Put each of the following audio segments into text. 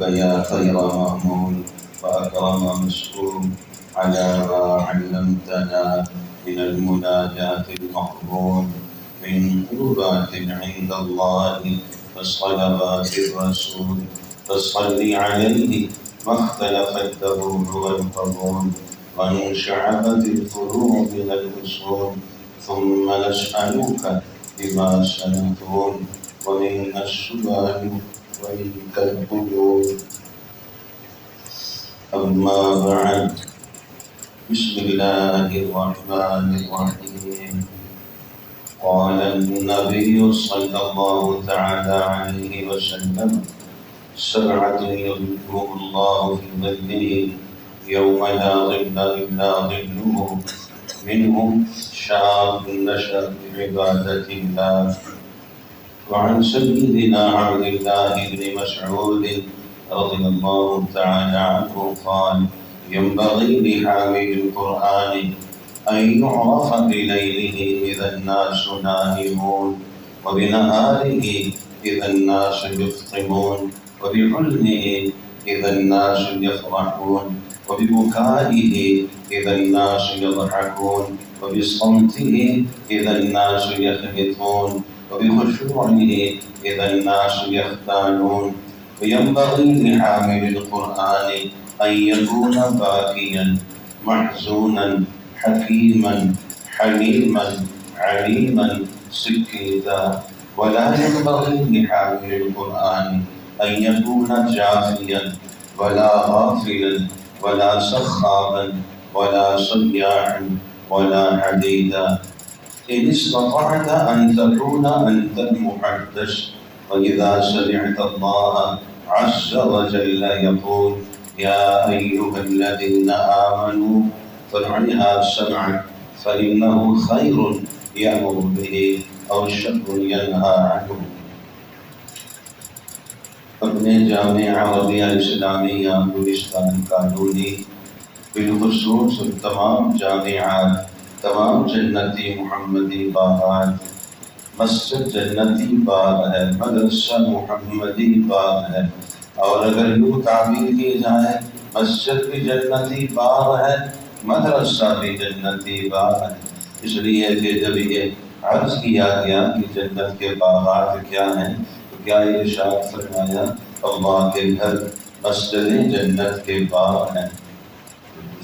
يا خير مأمون وأكرم مشكور على ما علمتنا من المناجاة المقبول من قربات عند الله وصلوات الرسول، فصل عليه ما اختلف الدبور والقبول وانشعبت الفروع من الأصول، ثم نسألك بما سنقول ومنا السؤال ومنك القبول. أما بعد، بسم الله الرحمن الرحيم. قال النبي صلى الله تعالى عليه وسلم: سبعة يظلهم الله في ظله يوم لا ظل إلا ظله، منهم شاب نشأ بعبادة الله. وعن سيدنا عبد الله بن مسعود رضي الله تعالى عنه قال: ينبغي لحامل القرآن أن يعرف بليله إذا الناس نائمون، وبنهاره إذا الناس يفطمون، وبحزنه إذا الناس يفرحون، وببكائه إذا الناس يضحكون، وبصمته إذا الناس يخبطون، وبخشوعه إذا الناس يختالون. وينبغي لحامل القرآن أن يكون باكيا محزونا حكيما حليما عليما سكيتا، ولا ينبغي لحامل القرآن أن يكون جافيا ولا غافلا ولا سخابا ولا صياعا ولا حديدا. إن استطعت أن تكون أنت المحدث، وإذا سمعت الله عز وجل يقول: يا أيها الذين آمنوا فارعها سمعا فإنه خير يأمر به أو شر ينهى عنه. اپنے جامعہ عربیہ اسلامیہ گلستان کالونی، بالخصوص تمام جامعات، تمام جنتی محمدی باغات، مسجد جنتی باغ ہے، مدرسہ محمدی باغ ہے، اور اگر یوں تعبیر کی جائے مسجد بھی جنتی باغ ہے، مدرسہ بھی جنتی باغ ہے، اس لیے کہ جب یہ عرض کیا گیا کہ جنت کے باغات کیا ہیں تو کیا ارشاد فرمایا: اللہ کے گھر مسجد جنت کے باغ ہیں.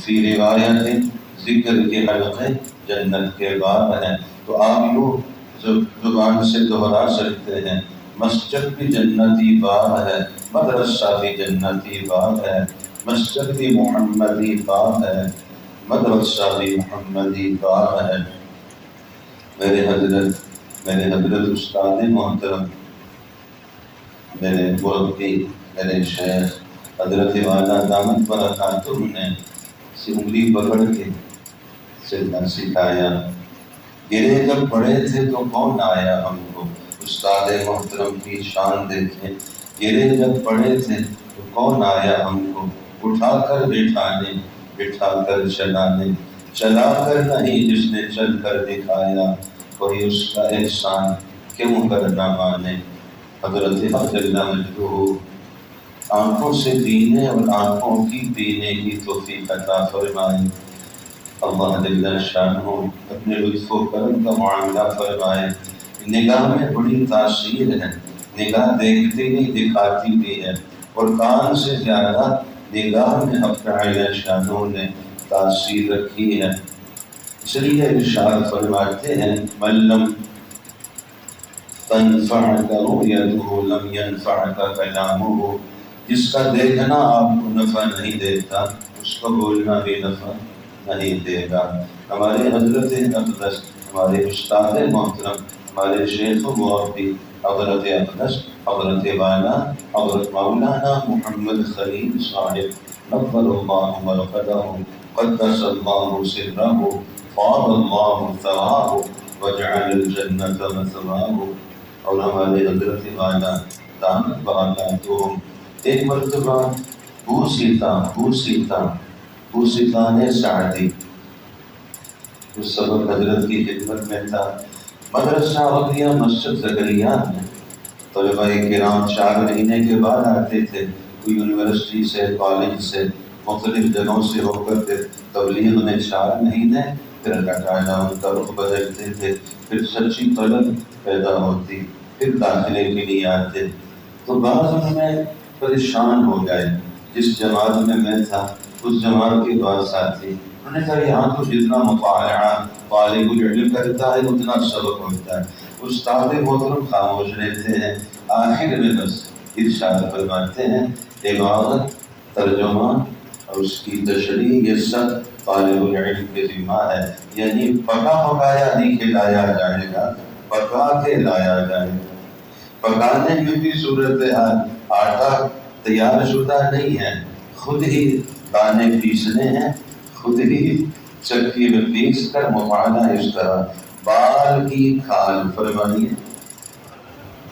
فی روایت ذکر کے حلقے جنت کے باغ ہیں. تو آپ یوں زبان سے دہرا سکتے ہیں: مسجد بھی جنتی باغ ہے، مدرسہ بھی جنتی باغ ہے، مسجد بھی محمدی باغ ہے، مدرسہ بھی محمدی باغ ہے. میرے حضرت استاد محترم، میرے مربی، میرے شیخ حضرت والا دامت برکاتہ نے انگلی پکڑ کے چلنا سکھایا. گرے جب پڑے تھے تو کون آیا ہم کو. استاد محترم کی شان دیکھیں. گرے جب پڑے تھے تو کون آیا ہم کو اٹھا کر بٹھانے، بٹھا کر چلانے، چلا کر نہیں جس نے چل کر دکھایا، کوئی اس کا احسان کیوں کر نہ مانے. حضرت جل مجدہ آنکھوں سے پینے اور آنکھوں کی پینے کی توفیق عطا فرمائے. اللہ جل شانہ اپنے لطف و کرم کا معاملہ فرمائے. نگاہ میں بڑی تاثیر ہے، نگاہ دیکھتی نہیں دکھاتی بھی ہے، اور کان سے زیادہ نگاہ میں حق تعالی شانہ نے تاثیر رکھی ہے. اس لیے ارشاد فرماتے ہیں: من لم تنفعک رؤیتہ لم ینفعک کلامہ. جس کا دیکھنا آپ کو نفع نہیں دیتا، اس کا بولنا بھی نفع نہیں دے گا. ہمارے حضرت اقدس، ہمارے استاد محترم، ہمارے شیخ و مربی حضرت اقدس، حضرت والا حضرت مولانا محمد خلیل صاحب نور اللہ مرقدہ، قدس اللہ سرہ، فاض اللہ ثراہ، وجعل الجنۃ مثواہ. اور ہمارے حضرت والا دامت برکاتہ ایک مرتبہ بوسیطا نے سعدی اس سبب حضرت کی خدمت میں تھا. مدرسہ عربیہ مسجد زکریا میں طلبہ کرام 4 مہینے کے بعد آتے تھے. یونیورسٹی سے، کالج سے، مختلف جگہوں سے ہو کر پھر تبلیغ میں 4 مہینے، پھر اللہ تعالیٰ ان کا رخ بدلتے تھے، پھر سچی طلب پیدا ہوتی، پھر داخلے کے لیے آتے۔ تو بعض میں پریشان ہو گئے، جس جماعت میں میں تھا اس جماعت کے بعد ساتھی انہوں نے کہا یہاں تو جتنا مطالعہ طالب العلم کرتا ہے اتنا سبق ہوتا ہے، استاد محترم خاموش رہتے ہیں۔ آخر میں بس ارشاد فرماتے ہیں عبارت، ترجمہ اور اس کی تشریح یہ سب طالب العلم کے ذمہ ہے، یعنی پکا پکایا نہیں کھلایا جائے گا، پکا کے لایا جائے گا۔ پکانے میں بھی صورتحال، آٹا تیار شدہ نہیں ہے، خود ہی دانے پیسنے ہیں، خود ہی چکی میں پیس کر مطالعہ اس طرح۔ بال کی کھال فرمائیے،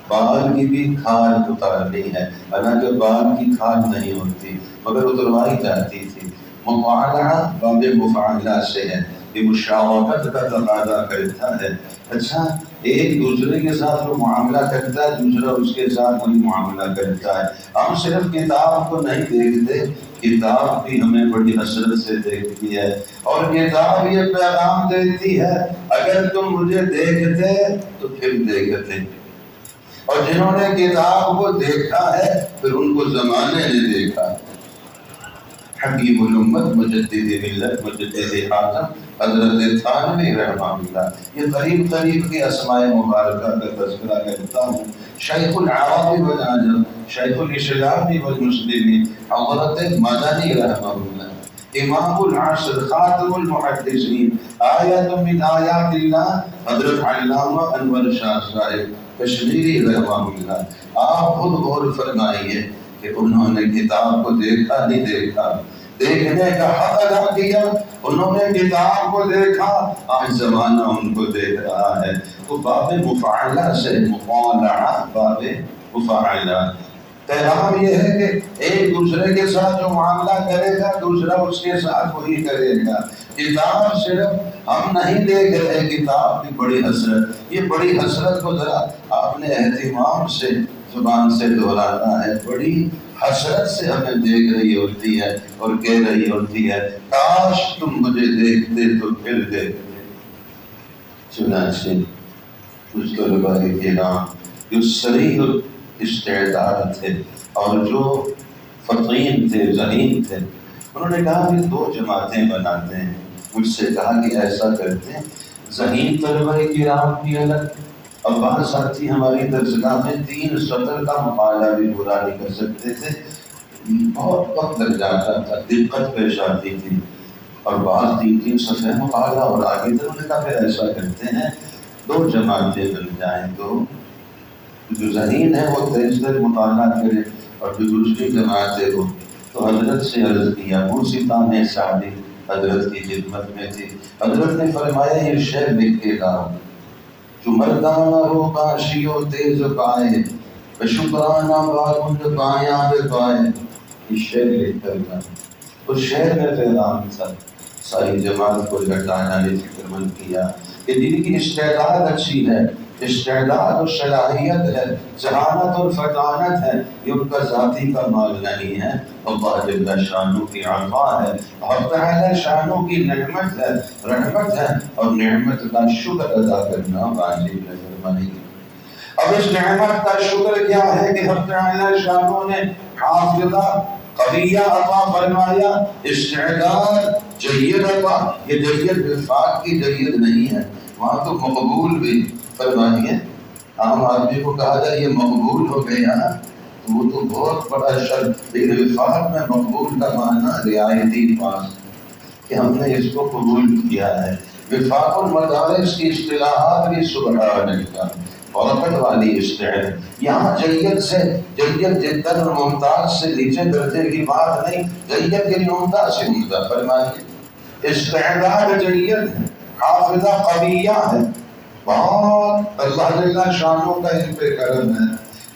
بال کی بھی کھال اتارنی ہے، حالانکہ بال کی کھال نہیں ہوتی مگر اتروائی جاتی تھی۔ مطالعہ باب مفاعلہ سے ہے، یہ مشاورت کا تقاضا کرتا ہے۔ اچھا، ایک دوسرے کے ساتھ وہ معاملہ کرتا ہے، دوسرا اس کے ساتھ وہی معاملہ کرتا ہے۔ ہم صرف کتاب کو نہیں دیکھتے، کتاب بھی ہمیں بڑی حسرت سے دیکھتی ہے، اور کتاب یہ پیغام دیتی ہے اگر تم مجھے دیکھتے تو پھر دیکھتے، اور جنہوں نے کتاب کو دیکھا ہے پھر ان کو زمانے نے دیکھا۔ حکیم الامت مجدد ملت مجدد حاتم حضرت تھانوی رحمہ اللہ، یہ قریب قریب کی اسماء مبارکہ کا تذکرہ کرتا ہوں۔ شیخ العرب والعجم، شیخ الاسلام والمسلمین حضرت مدنی رحمہ اللہ، امام العصر خاتم المحدثین، آیت من آیات اللہ حضرت علامہ انور شاہ صاحب کشمیری رحمہ اللہ۔ آپ خود غور فرمائیے کہ انہوں نے کتاب کو دیکھا نہیں دیکھا، دیکھنے کا حق ادا کیا، انہوں نے کتاب کو دیکھا، آج زمانہ ان کو دیکھ رہا ہے۔ تو باب مفاعلہ سے مطالعہ، باب مفاعلہ، پیغام یہ ہے کہ ایک دوسرے کے ساتھ جو معاملہ کرے گا دوسرا اس کے ساتھ وہی کرے گا۔ کتاب صرف ہم نہیں دیکھ رہے، کتاب کی بڑی حسرت، یہ بڑی حسرت کو ذرا آپ نے اہتمام سے زبان سے دہرانا ہے۔ بڑی حسرت سے ہمیں دیکھ رہی ہوتی ہے اور کہہ رہی ہوتی ہے کاش تم مجھے دیکھتے تو پھر دیکھتے۔ چنانچہ کچھ طلباء کرام جو صریح استعداد تھے اور جو فطین تھے، ذہین تھے، انہوں نے کہا کہ 2 جماعتیں بناتے ہیں۔ مجھ سے کہا کہ ایسا کرتے ہیں، ذہین طلباء کرام کی الگ، اور بعض ساتھی ہماری درسگاہ میں 3 سطر کا مقالہ بھی پورا نہیں کر سکتے تھے، بہت وقت لگ جاتا تھا، دقت پیش آتی تھی، اور بعض 3 صفحے مقالہ اور آگے تک۔ انہوں نے کہا پھر ایسا کرتے ہیں 2 جماعتیں بن جائیں، تو جو ذہین ہے وہ تیز تر مطالعہ کرے اور جو دوسری جماعتیں ہو۔ تو حضرت سے عرض کیا، موسیقان سعدی حضرت کی خدمت میں تھی، حضرت نے فرمایا یہ شعر لکھ کے لاؤ، جو مردانہ ہو باشی و تیز پائے، بشکرانہ باغند پایا بے پائے، یہ شعر لکھ کر لاؤ۔ اس شعر میں پیغام تھا، ساری جماعت کو لٹانا نے فکر مند کیا کہ جن کی استعداد اچھی ہے، استعداد اور صلاحیت ہے، ذہانت اور فطانت ہے، یہ ان کا ذاتی کمال نہیں ہے، اللہ جل شانہ کی عطا ہے، اور تعالی شانہ کی نعمت ہے، رحمت ہے، اور نعمت کا شکر ادا کرنا واجب ہے۔ فرمائیے اب اس نعمت کا شکر کیا ہے کہ اللہ تعالی شانہ نے حافظہ قویہ عطا فرمایا، استعداد جید عطا، یہ جید وفاق کی جید نہیں ہے، وہاں تو مقبول بھی۔ فرمائیے عام آدمی کو کہا جائے یہ مقبول ہو گیا تو وہ تو بہت بڑا شرط، لیکن وفاق میں مقبول کا معنی رعایتی پاس، کہ ہم نے اس کو قبول کیا ہے۔ وفاق المدارس کی اصطلاحات بھی سبحان اللہ، برکت والی استعداد۔ یہاں جید سے، جید جدا اور ممتاز سے نیچے درجے کی بات نہیں، جید یعنی عمدہ سے عمدہ۔ فرمائیے استعداد جید ہے، حافظہ قویہ ہے، بہت اللہ جل شانہ کا ان پہ کرم ہے،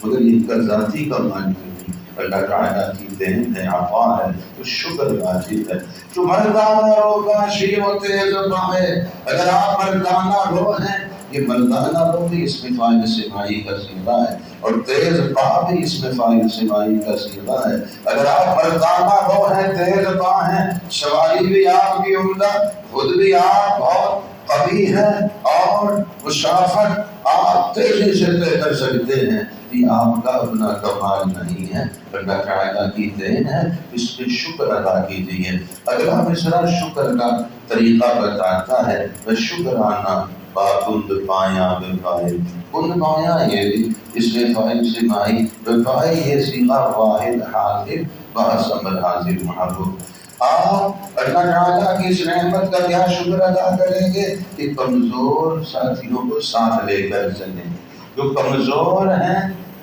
مگر ان کا ذاتی کمال نہیں، اللہ تعالیٰ کی دین ہے، عطا ہے، تو شکر واجب ہے۔ جو مردانہ رو باشی و تیز پائے، اگر آپ مردانہ رو ہیں، یہ مردانہ رو بھی اس میں فائل سماعی کا صیغہ ہے، اور تیز پا بھی اس میں فاعل سمائی کا صیغہ ہے۔ اگر آپ مردانہ رو ہیں، تیز پا ہیں، سواری بھی آپ کی عمدہ، خود بھی آپ بہت قوی ہیں اور مشافت آپ تیزی سے طے کر سکتے ہیں، یہ آپ کا اپنا کمال نہیں ہے، اللہ تعالیٰ کی دین ہے، اس پہ شکر ادا کیجیے۔ اگلا مصرع شکر کا طریقہ بتاتا ہے، شکرانہ باکند پایا بفائل، کند پایا یہ بھی اس میں فائل سے مائی، بفائل یہ صیغہ واحد حاضر باصمد حاضر محبوب۔ آپ اللہ تعالیٰ کی اس نعمت کا کیا شکر ادا کریں گے کہ کمزور ساتھیوں کو ساتھ لے کر چلیں، جو کمزور ہیں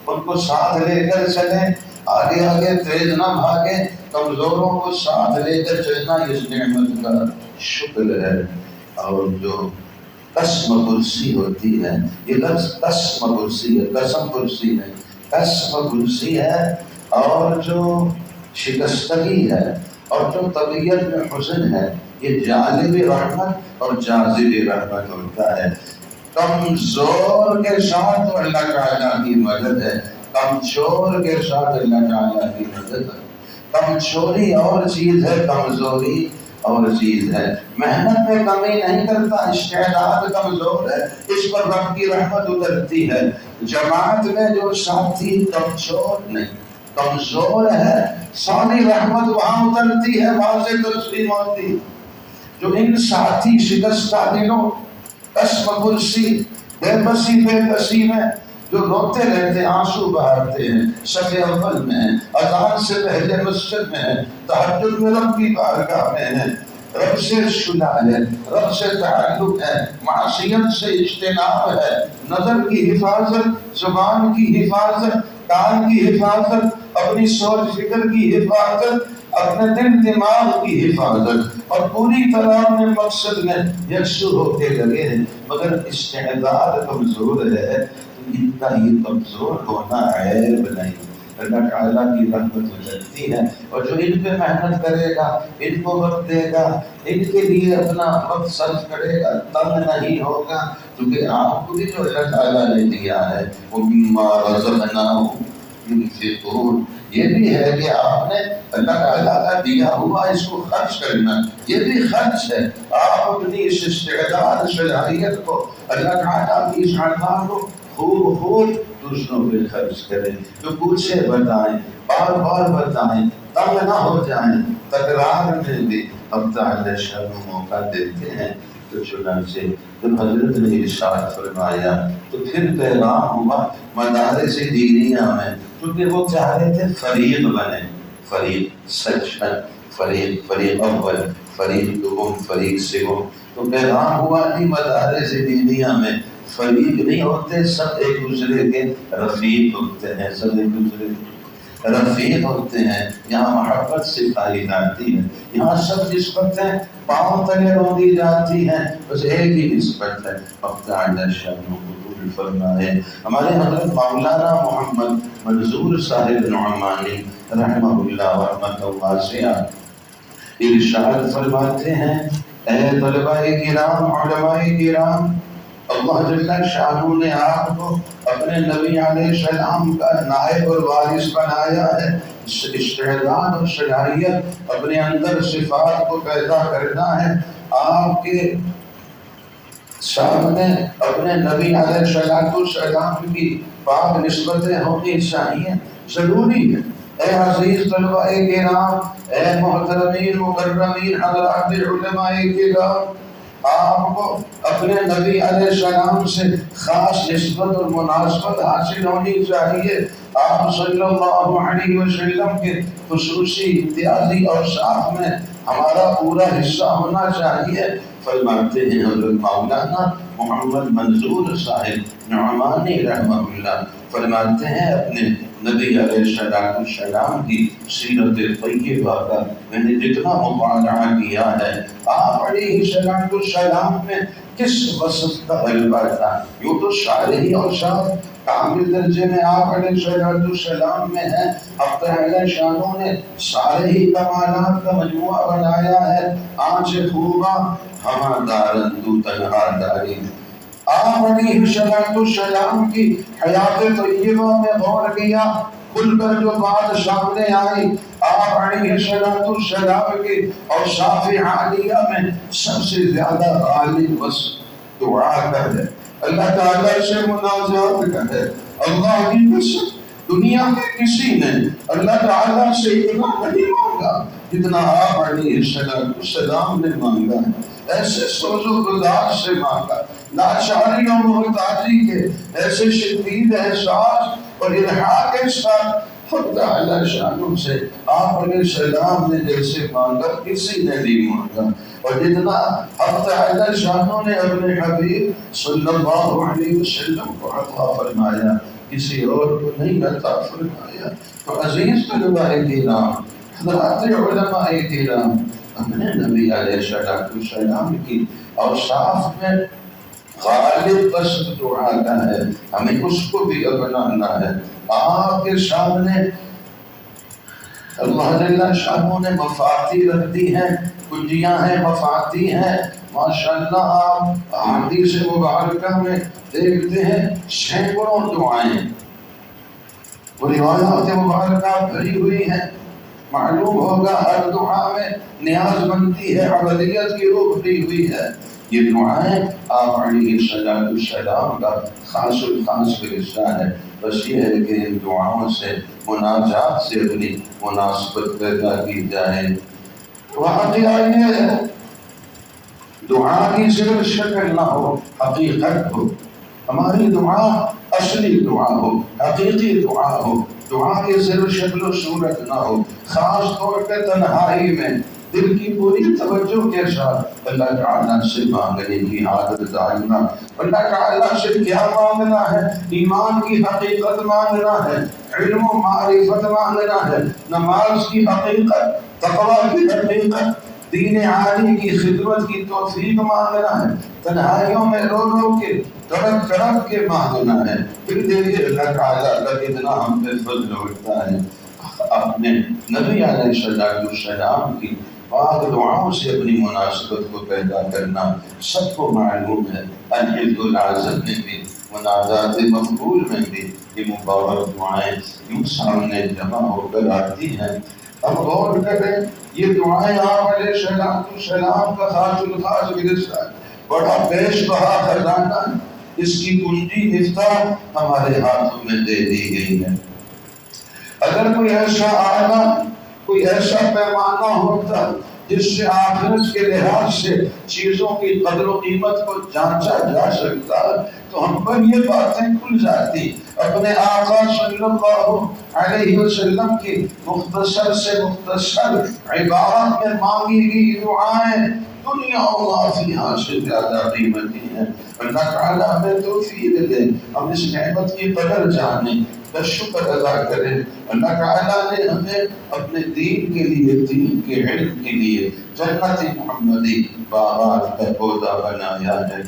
ان کو ساتھ لے کر چلیں، آگے آگے تیز نہ بھاگیں، کمزوروں کو ساتھ لے کر چلنا اس نعمت کا شکر ہے۔ اور جو قسم کرسی ہوتی ہے، یہ لفظ قسم کرسی ہے، قسم کرسی ہے، قسم کرسی ہے، اور جو شکستگی ہے اور جو طبیعت میں حسن ہے، یہ جالب رحمت اور جاذب رحمت ہوتا ہے۔ کمزور کے ساتھ تو اللہ تعالیٰ کی مدد ہے، کمزور کے ساتھ اللہ تعالیٰ کی مدد ہے۔ کمزوری اور چیز ہے، کمزوری اور چیز ہے، محنت میں کمی نہیں کرتا، استعداد کمزور ہے، اس پر رب کی رحمت اترتی ہے۔ جماعت میں جو ساتھی کمزور نہیں، کمزور ہے، ساری رحمت وہاں اترتی ہے، وہاں سے تسلیم ہوتی۔ جو ان ساتھی شکستہ دلوں، قسم کرسی، بے بسی بے بسی میں جو روتے رہتے، آنسو بہاتے ہیں، صف اول میں ہیں، اذان سے پہلے مسجد میں ہیں، تہجد میں رب کی بارگاہ میں ہیں، رب سے صلح ہے، رب سے تعلق ہے، معصیت سے اجتناب ہے، نظر کی حفاظت، زبان کی حفاظت، کان کی حفاظت، اپنی سوچ فکر کی حفاظت، اپنے دل دماغ کی حفاظت، اور پوری طرح اپنے مقصد میں یکسو ہو کے لگے ہیں، مگر استعداد کمزور ہے، تو ان کا یہ کمزور ہونا عیب نہیں، اللہ تعالیٰ کی رحمت اترتی ہے۔ اور جو ان پہ محنت کرے گا، ان کو وقت دے گا، ان کے لیے اپنا وقت صرف کرے گا، تنگ نہیں ہوگا، کیونکہ آپ کو بھی جو اللہ تعالیٰ نے دیا ہے وَمِمَّا رَزَقْنَاهُمْ يُنْفِقُونَ، یہ بھی ہے کہ آپ نے اللہ تعالیٰ کا دیا ہوا اس کو خرچ کرنا، یہ بھی خرچ ہے۔ آپ اپنی اس استعداد صلاحیت کو، اللہ تعالیٰ کی اس عطا کو خوب خوب دوسروں پہ خرچ کریں، جو پوچھے بتائیں، بار بار بتائیں، تنگ نہ ہو جائیں، تکرار میں بھی اب تعالی شاہ موقع دیتے ہیں۔ تو چنانچہ جب حضرت نے ارشاد فرمایا تو پھر پیغام ہوا مدارس دینیہ میں، کیونکہ وہ چاہ رہے تھے فریق بنے، فریق سچ ہے، فریق اول، فریق دوم، فریق سوم، تو پیغام ہوا کہ مدارس دینیہ میں فریق نہیں ہوتے، سب ایک دوسرے کے رفیق ہوتے ہیں، سب ایک دوسرے کے رفیق ہوتے ہیں، یہاں محبت سکھائی جاتی ہے، یہاں سب نسبتیں پاؤں تلے روندی جاتی ہیں، بس ایک ہی نسبت ہے، تعالی شأنہ قبول فرمائے۔ ہمارے حضرت مولانا محمد منظور صاحب نعمانی رحمہ اللہ رحمۃ واسعہ ارشاد فرماتے ہیں، اے طلباء کرام، علماء کرام، اللہ جل شانہ نے آپ کو اپنے نبی علیہ السلام کا نائب اور وارث بنایا ہے۔ استعداد اور صلاحیت اپنے اندر صفات کو پیدا کرنا ہے، آپ کے سامنے اپنے نبی علیہ السلام کی پاک نسبتیں ہونی چاہیے، ضروری ہے۔ اے عزیز طلباء کرام، اے محترمین مکرمین حضرات علماء کرام، آپ کو اپنے نبی علیہ السلام سے خاص نسبت اور مناسبت حاصل ہونی چاہیے۔ آپ صلی اللہ علیہ وسلم کے خصوصی امتیازی اور ساتھ میں ہمارا پورا حصہ ہونا چاہیے۔ فرماتے ہیں حضرت مولانا محمد منظور صاحب نعمانی رحمہ اللہ، فرماتے ہیں اپنے نبی علیہ السلام کی سیرت طیبہ کا میں نے جتنا مطالعہ کیا ہے، آپ علیہ السلام میں کس وصف کا غلبہ تھا، یوں تو سارے اور ساتھ کامل درجے میں آپ علیہ السلام میں ہیں، اب تعالی شانوں نے سارے ہی کمالات کا مجموعہ بنایا ہے۔ آنچ خوبا ہما دارن تو تنہا داری، آپ علیہ السلام کی حیات طیبہ میں غور کیا، کھل کر جو بات سامنے آئی، آپ علیہ السلام کے اوصاف عالیہ میں سب سے زیادہ غالب بس دعا کا ہے، اللہ تعالیٰ سے مناجات کا ہے۔ اللہ کی قسم دنیا میں کسی نے اللہ تعالیٰ سے اتنا نہیں مانگا جتنا آپ علیہ السلام نے مانگا ہے۔ ایسے سوز و گزار سے مانگا، لاچاری اور محتاجی کے ایسے شدید احساس اور الحاح کے ساتھ حق تعالیٰ شانوں سے آپ علیہ السلام نے جیسے مانگا کسی نے نہیں مانگا، اور جتنا حق تعالیٰ شانوں نے اپنے حبیب صلی اللہ علیہ وسلم کو عطا فرمایا کسی اور کو نہیں عطا فرمایا۔ تو عزیز طلباء کرام، حضرات علماء کرام، اپنے نبی علیہ السلام کی اوصاف میں غالب قصد دعا کا ہے، ہمیں اس کو بھی اپنانا ہے۔ آپ کے سامنے اللہ جل شانہ نے مفاتیح رکھ دی ہیں، کنجیاں ہیں، مفاتیح ہیں۔ ماشاءاللہ آپ حدیث مبارکہ میں دیکھتے ہیں سینکڑوں دعائیں وہ روایات مبارکہ بھری ہوئی ہیں۔ معلوم ہوگا ہر دعا میں نیاز بنتی ہے، عبدیت کی روح بھری ہوئی ہے۔ یہ دعائیں آپ علیہ السلام کا خاص الخاص حصہ ہے۔ بس یہ ہے کہ ان دعاؤں سے مناجات سے اپنی مناسبت پیدا کی جائے۔ واقعہ یہ ہے دعا کی صرف شکل نہ ہو، حقیقت ہو، ہماری دعا اصلی دعا ہو، حقیقی دعا ہو، دعا کی صرف شکل و صورت نہ ہو، خاص طور پہ تنہائی میں دل کی پوری توجہ کے ساتھ اللہ تعالیٰ سے مانگنے کی عادت ڈالنا۔ اللہ تعالیٰ سے کیا مانگنا ہے؟ ایمان کی حقیقت مانگنا ہے، علم و معرفت مانگنا ہے، نماز کی حقیقت، تقویٰ کی حقیقت، دین عالی کی خدمت کی توفیق مانگنا ہے، تنہائیوں میں رو رو کے تڑپ تڑپ کے مانگنا ہے۔ پھر دیکھیے اللہ تعالیٰ کا کتنا ہم پہ فضل ہوتا ہے۔ اپنے نبی علیہ السلام کی پاک دعاؤں سے اپنی مناسبت کو پیدا کرنا سب کو معلوم ہے۔ الحمد العظم میں بھی، مناجات مقبول میں بھی یہ مبارک دعائیں یوں سامنے جمع ہو کر آتی ہیں۔ اب غور کریں، یہ دعائیں آپ علیہ السلام کا خاص الخاص ورثہ، بڑا پیش بہا خزانہ، اس کی کنجی مفتاح ہمارے ہاتھوں میں دے دی گئی ہے۔ اگر کوئی ایسا آلہ، کوئی ایسا پیمانہ ہوتا جس سے آخرت کے لحاظ سے چیزوں کی قدر و قیمت کو جانچا جا سکتا تو ہم پر یہ باتیں کھل جاتی۔ اپنے آقا صلی اللہ علیہ وسلم کی مختصر سے مختصر عبارت میں مانگی گئی دعائیں دنیا و ما فیہا سے زیادہ قیمتی ہیں۔ اللہ تعالیٰ ہمیں توفیق دے، ہم اس نعمت کی قدر جانیں، کا شکر ادا کریں۔ اللہ تعالیٰ نے ہمیں اپنے دین کے لیے، دین کے علم کے لیے جنت محمدی باغات کا پودا بنایا ہے۔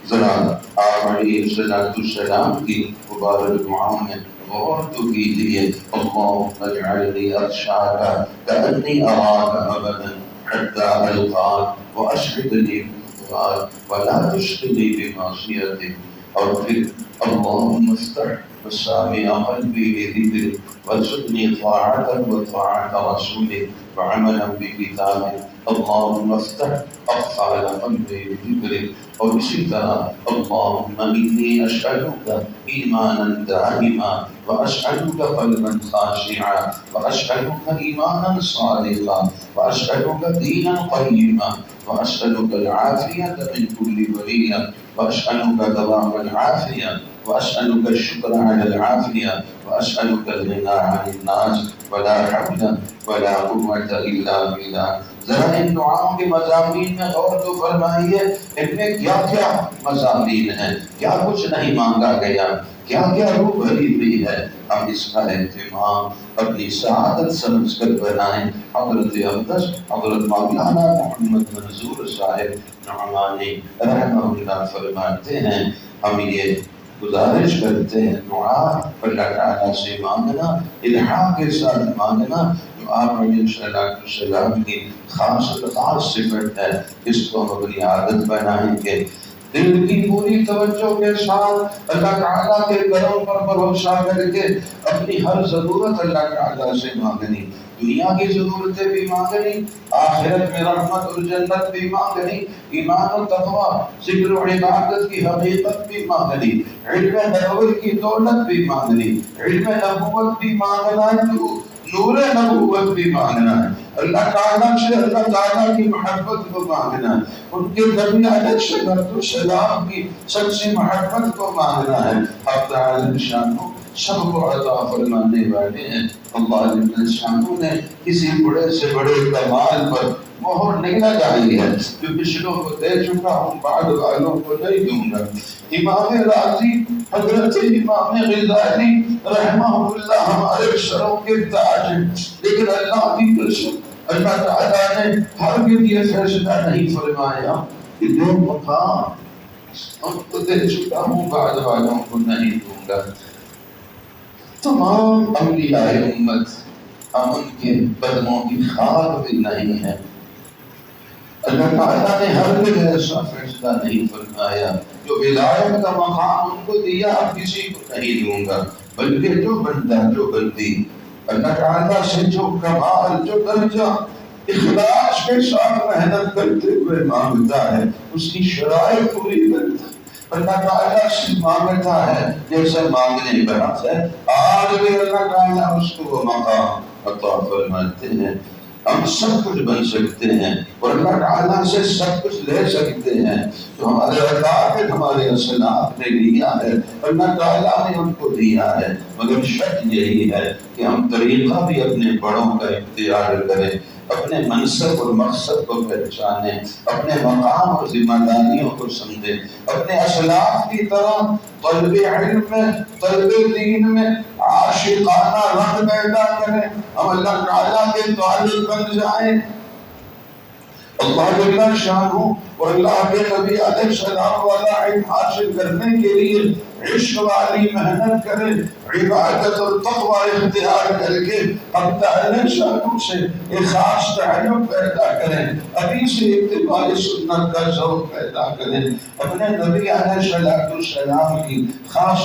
ذرا آپ علیہ السلام کی مبارک دعاؤں میں غور تو کیجیے۔ اللہم اجعلنی اخشاک کأنی اراک ابدا حتی القاک واشہدنی بالفؤاد ولا تشغلنی بمعصیتک، اور پھر اللہم افتح مسامع قلبی بذکرک وارزقنی طاعتک وطاعت رسولک وعملا بکتابک، اللہم افتح اقفال قلبی بذکرک۔ اور اسی طرح اللہم انی اشہدک ایمانا دائما واشہدک قلبا خاشعا واشہدک ایمانا صادقا واشہدک دینا قیما واشہدک العافیۃ من کل بلیہ واشہدک دوام العافیہ وأسألك الشكر على العافية وأسألك الغنى عن الناس ولا حول ولا قوة إلا بالله۔ ذرا ان دعاؤں کے مضامین میں غور تو فرمائیے، ان میں کیا کیا مضامین ہیں، کیا کچھ نہیں مانگا گیا، کیا کیا روح بھری ہوئی ہے۔ ہم اس کا اہتمام اپنی سعادت سمجھ کر بنائیں۔ حضرت اقدس حضرت مولانا محمد منظور صاحب نعمانی رحمہ اللہ فرماتے ہیں، ہم یہ گزارش کرتے ہیں دعا اللہ تعالیٰ سے مانگنا، الحاح کے ساتھ مانگنا، جو آپ علیہ السلام کی خاص صفت ہے، اس کو ہم اپنی عادت بنائیں گے۔ دل کی پوری توجہ کے ساتھ اللہ تعالیٰ کے کرم پر بھروسہ کر کے اپنی ہر ضرورت اللہ تعالیٰ سے مانگنی، دنیا کی ضرورتیں بھی مانگنی، آخرت میں رحمت اور جنت بھی مانگنی، ایمان و تقوی، ذکر و عبادت کی حقیقت بھی مانگنی، علم نبوت کی دولت بھی مانگنی، علم نبوت بھی مانگنا ہے، نور نبوت بھی مانگنا ہے، اللہ تعالیٰ سے اللہ تعالیٰ کی محبت کو مانگنا ہے، ان کے نبی علیہ السلام کی سچی محبت کو مانگنا ہے۔ حق تعالی شان سب کو عطا فرمانے والے ہیں۔ اللہ جل شانہ نے کسی بڑے سے بڑے کمال پر مہر نہیں لگائی ہے، جو پچھلوں کو دے چکا ہوں بعد والوں کو نہیں دوں گا۔ امام راضی حضرت امام غزالی رحمہ اللہ ہمارے سروں کے تاج ہیں، لیکن اللہ کی قسم اللہ تعالیٰ نے ہرگز یہ فیصلہ نہیں فرمایا کہ جو مقام ان کو دے چکا ہوں بعد والوں کو نہیں دوں گا۔ تمام اولیاء امت ہم ان کے قدموں کی خاک بھی نہیں ہے۔ اللہ تعالیٰ نے ہرگز ایسا فیصلہ نہیں فرمایا جو ولایت کا مقام ان کو دیا اب کسی کو نہیں دوں گا، بلکہ جو بندہ جو بندی اللہ تعالیٰ سے جو کمال جو درجہ اخلاص کے ساتھ محنت کرتے ہوئے مانگتا ہے اس کی شرائط پوری کرتا ہے، اللہ تعالیٰ سے مانگتا ہے جیسے مانگنے کا حق ہے، آج بھی اللہ تعالیٰ اس کو وہ مقام عطا فرماتے ہیں۔ ہم سب کچھ بن سکتے ہیں اور اللہ تعالیٰ سے سب کچھ لے سکتے ہیں، جو ہمارے عقائد ہمارے اسلاف نے لیا ہے اللہ تعالیٰ نے ان کو دیا ہے، مگر شرط یہی ہے کہ ہم طریقہ بھی اپنے بڑوں کا اختیار کریں، اپنے منصب اور مقصد کو پہچانیں، اپنے مقام اور ذمہ داریوں کو سمجھیں، اپنے اسلاف کی طرح طلب علم میں طلب دین میں عاشقانہ رنگ پیدا کریں، ہم اللہ تعالیٰ کے طالب بن جائیں، اللہ جل شانہ اور اللہ کے نبی علیہ السلام والا علم حاصل کرنے کے لیے عشق والی محنت کریں، عبادت اور تقوی اختیار کر کے اب تعالی شانہ سے ایک خاص تعلق پیدا کریں، ابھی سے اتباع سنت کا ذوق پیدا کریں، اپنے نبی علیہ السلام کی خاص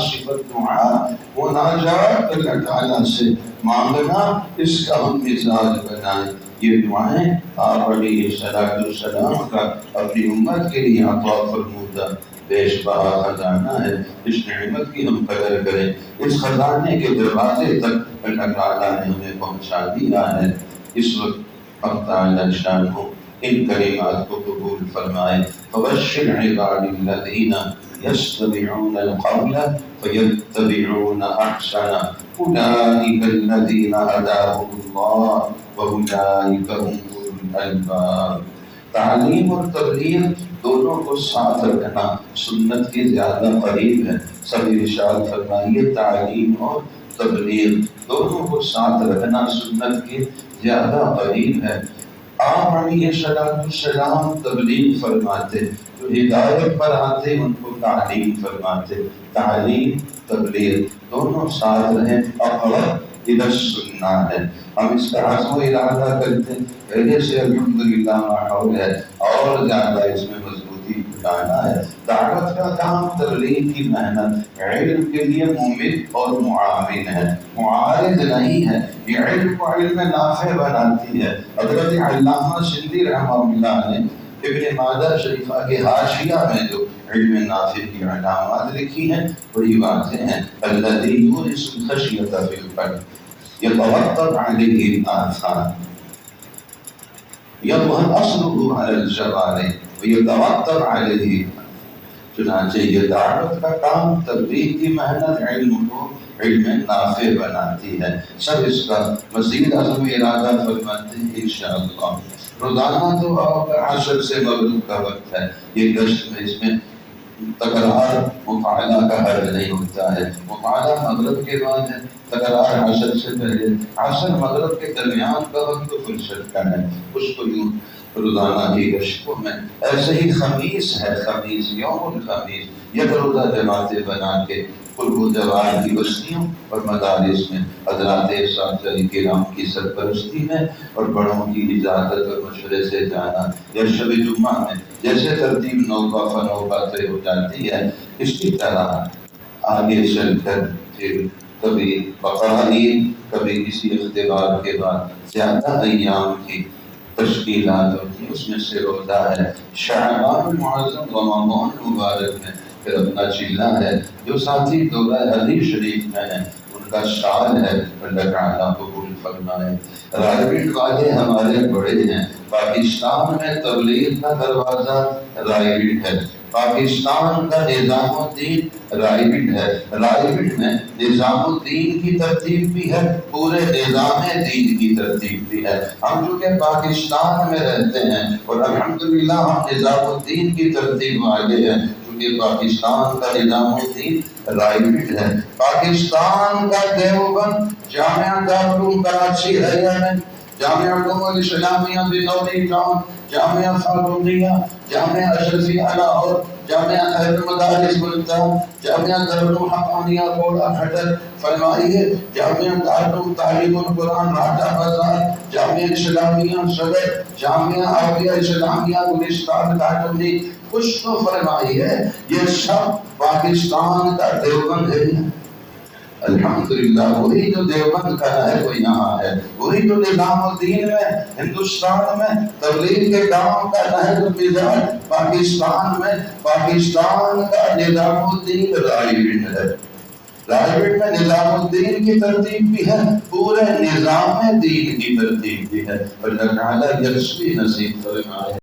صفت دعا مناجات اللہ تعالیٰ سے مانگنا، اس کا ہم مزاج بنائیں۔ یہ دعائیں آپ علیہ السلام کا اپنی امت کے لیے عطا فرمودہ بیش بہا خزانہ ہے، اس نعمت کی ہم قدر کریں، اس خزانے کے دروازے تک اللہ تعالیٰ نے ہمیں پہنچا دیا ہے۔ اس وقت حق تعالی شانہ ان کلمات کو قبول فرمائے۔ فبشر عباد الذین یستمعون القول فیتبعون احسنہ اولئک الذین ہداهم اللہ وَأُولَٰئِكَ هُمُ أُولُو الْأَلْبَابِ۔ تعلیم اور تبلیغ دونوں کو ساتھ رکھنا سنت کے زیادہ قریب ہے۔ سب ارشاد فرمائیے تعلیم اور تبلیغ دونوں کو ساتھ رکھنا سنت کے زیادہ قریب ہے۔ آپ علیہ السلام تبلیغ فرماتے، جو ہدایت پر آتے ان کو تعلیم فرماتے، تعلیم تبلیغ دونوں ساتھ رہیں، اقرب الی السنہ ہے۔ ہم اس کا عزم و ارادہ کرتے ہیں، پہلے سے الحمدللہ ماحول ہے اور زیادہ اس میں مضبوطی لانا ہے۔ دعوت کا کام تبلیغ کی محنت علم کے لیے مومن اور معاون ہے، معارض نہیں ہے، یہ علم کو علم نافع بناتی ہے۔ حضرت علامہ سندھی رحمہ اللہ نے ابن ماجہ شریفہ کے حاشیہ میں جو علم نافع کی علامات لکھی ہیں بڑی واضح ہیں۔ الذی یورث الخشیۃ فی القلب يترتب عليه الآثار يظهر أصله على الجوارح ويترتب عليه۔ چنانچہ یہ دعوت کا کام تبلیغ کی محنت علم کو علم نافع بناتی ہے۔ سب اس کا مزید عزم ارادہ فرماتے ہیں انشاءاللہ۔ روزانہ تو عصر سے مغرب کا وقت ہے، یہ گشت میں اس میں تکرار مطالعہ کا حرج نہیں ہوتا ہے، مطالعہ مغرب کے بعد ہے، تکرار عصر سے پہلے، عصر مغرب کے درمیان کا وقت تو فرصت کا ہے، اس کو یوں روزانہ کی گشتوں میں ایسے ہی خمیس ہے، خمیس یوم الخمیس یک روزہ جماعتیں بنا کے قرب و جوار کی بستیوں اور مدارس میں حضرات اساتذہ کرام کی سرپرستی میں اور بڑوں کی اجازت اور مشورے سے جانا، یا شب جمعہ میں جیسے ترتیب نوبہ فنوبہ طے ہو جاتی ہے، اسی طرح آگے چل کر پھر کبھی بقرہ عید، کبھی کسی اختبار کے بعد زیادہ ایام کی تشکیلات ہوتی ہیں، اس میں سے روزہ ہے شعبان معظم رمضان مبارک میں، پھر اپنا چیلا ہے جو ساتھی دورہ حدیث شریف میں ہے، ان کا شال ہے، اللہ تعالیٰ قبول فرمائے۔ رائے والے ہمارے بڑے ہیں، پاکستان میں تبلیغ کا دروازہ رائے ہے، پاکستان کا نظام الدین رائبٹ ہے، رائبٹ میں نظام الدین کی ترتیب بھی ہے، پورے نظام دین کی ترتیب بھی ہے۔ ہم چونکہ پاکستان میں رہتے ہیں اور الحمدللہ ہم نظام الدین کی ترتیب والے ہیں، کیونکہ پاکستان کا نظام الدین رائبٹ ہے۔ پاکستان کا دیوبند جامعہ دارالعلوم کراچی ہے یا نہیں؟ جامعہ علوم الاسلامیہ بنوری ٹاؤن، جامعہ فاروقیہ، جامعہ اشرفیہ لاہور، جامعہ خیر المدارس ملتان، جامعہ دارالعلوم حقانیہ کوڑا کھٹر، فرمائیے جامعہ دارالعلوم تعلیم القرآن راجہ بازار، جامعہ اسلامیہ صدر، جامعہ عربیہ اسلامیہ گلستان کاٹنی، کچھ تو فرمائیے، یہ سب پاکستان کا دیوبند ہے۔ الحمدللہ وہی جو دیوبند کا ہے وہ یہاں ہے، وہی جو نظام الدین میں ہندوستان میں تبلیغ کے کام کا نہج مزاج پاکستان میں، پاکستان کا نظام الدین رائبٹ ہے، رائبٹ میں نظام الدین کی ترتیب بھی ہے، پورے نظام دین کی ترتیب بھی ہے، اللہ تعالیٰ یکسوئی نصیب فرمائے۔